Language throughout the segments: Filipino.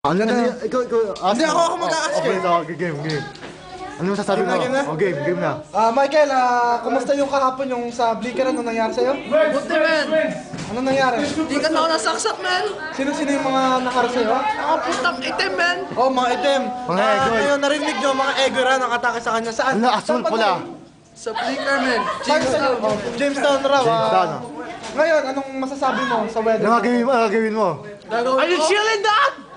Ano na? Ikaw, Hindi ako mag-a-ask eh. Game. Ano masasabi mo? Game na? Game na. Michael, kumusta yung kahapon yung sa Blicker? Ano nangyari sa'yo? Buti man! Ano nangyari? Di ka na ako nasaksak, man! Sino-sino yung mga nakarap sa'yo? Mga putang itim, man! Oh, mga itim. Mga egoy. Ngayon, narinig nyo, mga egoy ra nakatake sa kanya. Saan? Ano, asul pula. Sa Blicker, man! Jamestown. Jamestown raw. Jamestown. Ngayon, anong masasabi mo sa weather? Ano gagawin mo? Are you chilling, Dad?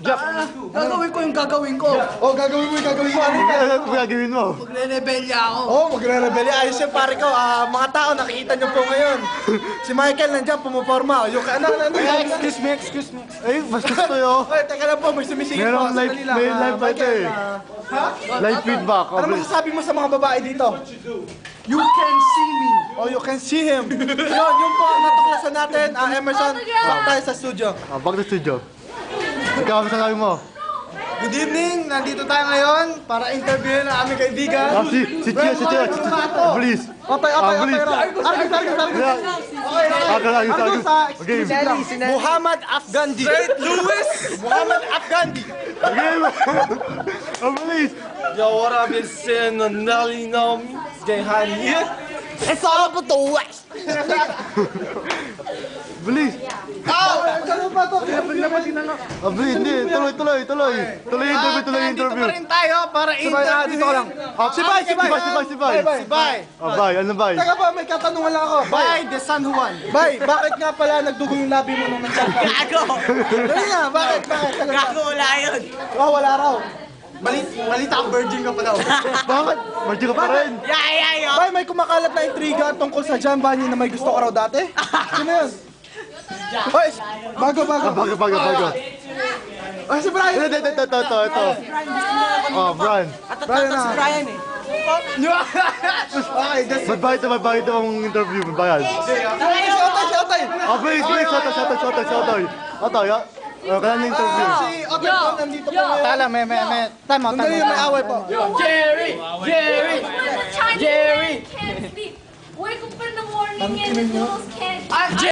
Gagawin ko yung gagawin ko. Oh, gagawin mo. Ano yung Ano gagawin mo? Magre-rebelya ako. Oh, magre-rebelde. Ayos yung pare ko. Mga tao, nakikita nyo po ngayon. Si Michael nandiyan, pumuporma. Yung excuse me. Ay, mas gusto yun. Ay, teka lang po, may sumisingit po. Merong live, Sandali lang. may live ba ito eh? Live feedback. Ano masasabi mo sa mga babae dito? You can see me. Oh, you can see him. Yun po ang natuklasan natin. Emerson, back tayo sa studio. Back to studio. Ikaw, masasabi mo? Good evening, nandito tayo ngayon para interviewin ang aming kaibigan. Si Chia. Please. Opay. Argus sa exclusive lang. Muhammad Afgandi. St. Louis. Muhammad Afgandi. Game. Please. Yo, what up, it's Nelly Naomi. It's Jay Hani. It's all about the West. Please. Ano ba to? Please, hindi. Tuloy. Tuloy yung interview. tayo para Dito ka lang. Si Bay. Bay, ano Bay? Teka pa, may katanungan lang ako. Bay, de San Juan. Bay, bakit nga pala nagdugo yung labi mo nung nandiyan ka? Gago! Dali nga, bakit? Gago, wala yun! Oh, wala raw. Balita ang virgin ka pa daw. Bakit? Mardi ka pa rin. Yay! Bay, may kumakalat na intriga tungkol sa John Bunny na may gusto ka raw dati? Sino yun? Oy, bago. Bago. Ay, si Brian! Ito. Oh, Brian. Brian na. Brian eh. Okay, that's it. Magbayad ito ang interview. Magbayad. Si Otay! Please. Otoy. Kailan yung interview? Si Otay po, nandito po ngayon. Tala, may time out. Sandali, may away po. Jerry! Can't sleep. Wake up in the morning and the girls can't.